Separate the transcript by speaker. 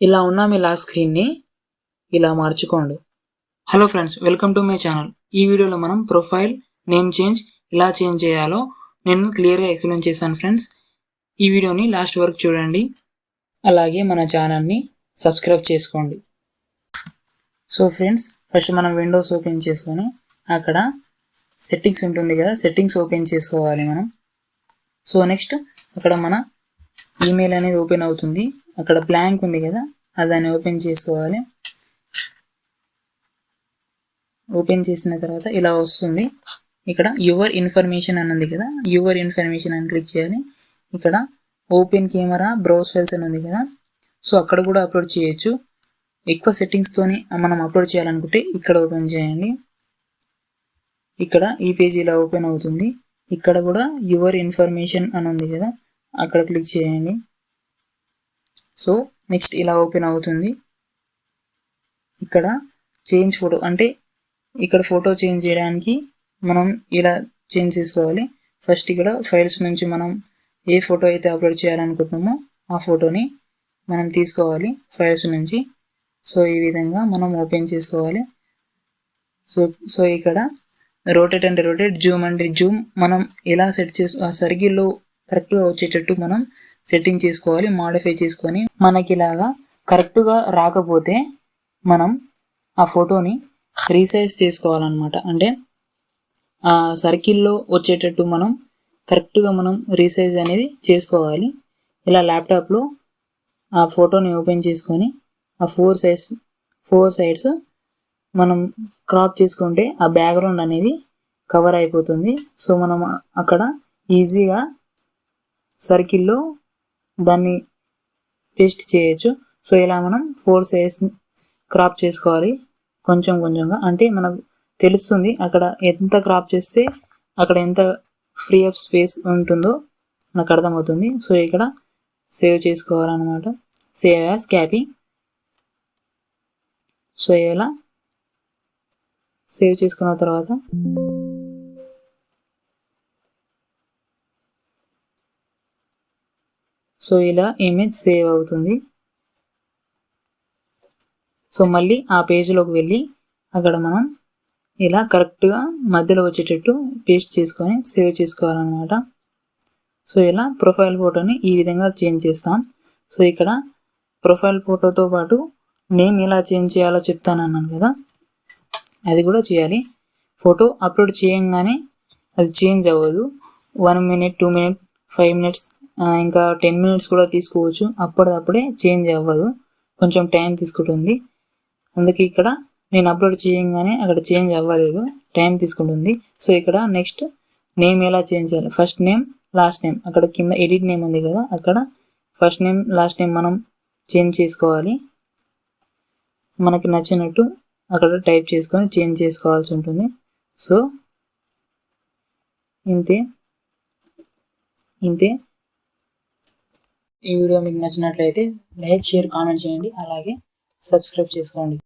Speaker 1: ఇలా ఉన్న మీ లాక్ స్క్రీన్ని ఇలా మార్చుకోండి. Hello friends, welcome to my channel. ఈ వీడియోలో మనం ప్రొఫైల్ నేమ్ చేంజ్ ఎలా చేంజ్ చేయాలో నేను క్లియర్గా ఎక్స్ప్లెయిన్ చేశాను ఫ్రెండ్స్. ఈ వీడియోని లాస్ట్ వరకు చూడండి, అలాగే మన ఛానల్ని సబ్స్క్రైబ్ చేసుకోండి. సో ఫ్రెండ్స్, ఫస్ట్ మనం విండోస్ ఓపెన్ చేసుకొని అక్కడ సెట్టింగ్స్ ఉంటుంది కదా, సెట్టింగ్స్ ఓపెన్ చేసుకోవాలి మనం. సో నెక్స్ట్ అక్కడ మన ఈమెయిల్ అనేది ఓపెన్ అవుతుంది. అక్కడ బ్లాంక్ ఉంది కదా, దాన్ని ఓపెన్ చేసుకోవాలి. ఓపెన్ చేసిన తర్వాత ఇలా వస్తుంది. ఇక్కడ యువర్ ఇన్ఫర్మేషన్ అని ఉంది కదా, యువర్ ఇన్ఫర్మేషన్ అని క్లిక్ చేయాలి. ఇక్కడ ఓపెన్ కెమెరా బ్రౌజ్ ఫైల్స్ అని ఉంది కదా, సో అక్కడ కూడా అప్లోడ్ చేయొచ్చు. ఎక్కువ సెట్టింగ్స్తోని మనం అప్లోడ్ చేయాలనుకుంటే ఇక్కడ ఓపెన్ చేయండి. ఇక్కడ ఈ పేజ్ ఇలా ఓపెన్ అవుతుంది. ఇక్కడ కూడా యువర్ ఇన్ఫర్మేషన్ అని ఉంది కదా, అక్కడ క్లిక్ చేయండి. సో నెక్స్ట్ ఇలా ఓపెన్ అవుతుంది. ఇక్కడ చేంజ్ ఫోటో అంటే ఇక్కడ ఫోటో చేంజ్ చేయడానికి మనం ఇలా చేంజ్ చేసుకోవాలి. ఫస్ట్ ఇక్కడ ఫైల్స్ నుంచి మనం ఏ ఫోటో అయితే అప్లోడ్ చేయాలనుకుంటున్నామో ఆ ఫోటోని మనం తీసుకోవాలి ఫైల్స్ నుంచి. సో ఈ విధంగా మనం ఓపెన్ చేసుకోవాలి. సో ఇక్కడ రొటేట్ అంటే రొటేట్, జూమ్ అంటే జూమ్ మనం ఎలా సెట్ ఆ సర్కిల్లో కరెక్ట్గా వచ్చేటట్టు మనం సెట్టింగ్ చేసుకోవాలి, మాడిఫై చేసుకొని. మనకి ఇలాగా కరెక్ట్గా రాకపోతే మనం ఆ ఫోటోని రీసైజ్ చేసుకోవాలన్నమాట. అంటే ఆ సర్కిల్లో వచ్చేటట్టు మనం కరెక్ట్గా మనం రీసైజ్ అనేది చేసుకోవాలి. ఇలా ల్యాప్టాప్లో ఆ ఫోటోని ఓపెన్ చేసుకొని ఆ ఫోర్ సైడ్స్ మనం క్రాప్ చేసుకుంటే ఆ బ్యాక్గ్రౌండ్ అనేది కవర్ అయిపోతుంది. సో మనం అక్కడ ఈజీగా సర్కిల్లో దాన్ని పేస్ట్ చేయొచ్చు. సో ఇలా మనం 4 సైడ్స్ క్రాప్ చేసుకోవాలి కొంచెం కొంచెంగా. అంటే మనకు తెలుస్తుంది అక్కడ ఎంత క్రాప్ చేస్తే అక్కడ ఎంత ఫ్రీ ఆఫ్ స్పేస్ ఉంటుందో మనకు అర్థమవుతుంది. సో ఇక్కడ సేవ్ చేసుకోవాలన్నమాట, సేవ్ యాజ్ క్యాపీ. సో ఇలా సేవ్ చేసుకున్న తర్వాత సో ఇలా ఇమేజ్ సేవ్ అవుతుంది. సో మళ్ళీ ఆ పేజ్లోకి వెళ్ళి అక్కడ మనం ఇలా కరెక్ట్గా మధ్యలో వచ్చేటట్టు పేస్ట్ చేసుకొని సేవ్ చేసుకోవాలన్నమాట. సో ఇలా ప్రొఫైల్ ఫోటోని ఈ విధంగా చేంజ్ చేస్తాం. సో ఇక్కడ ప్రొఫైల్ ఫోటోతో పాటు నేమ్ ఎలా చేంజ్ చేయాలో చెప్తానన్నాను కదా, అది కూడా చేయాలి. ఫోటో అప్లోడ్ చేయంగానే అది చేంజ్ అవ్వదు. 1 minute 2 minutes 5 minutes ఇంకా 10 minutes కూడా తీసుకోవచ్చు. అప్పుడే చేంజ్ అవ్వదు, కొంచెం టైం తీసుకుంటుంది. అందుకే ఇక్కడ నేను అప్లోడ్ చేయంగానే అక్కడ చేంజ్ అవ్వలేదు, టైం తీసుకుంటుంది. సో ఇక్కడ నెక్స్ట్ నేమ్ ఎలా చేంజ్ చేయాలి, ఫస్ట్ నేమ్ లాస్ట్ నేమ్, అక్కడ కింద ఎడిట్ నేమ్ ఉంది కదా, అక్కడ ఫస్ట్ నేమ్ లాస్ట్ నేమ్ మనం చేంజ్ చేసుకోవాలి. మనకి నచ్చినట్టు అక్కడ టైప్ చేసుకొని చేంజ్ చేసుకోవాల్సి ఉంటుంది. సో ఇంతే. ఈ వీడియో మీకు నచ్చినట్లయితే లైక్, షేర్, కామెంట్ చేయండి, అలాగే సబ్స్క్రైబ్ చేసుకోండి.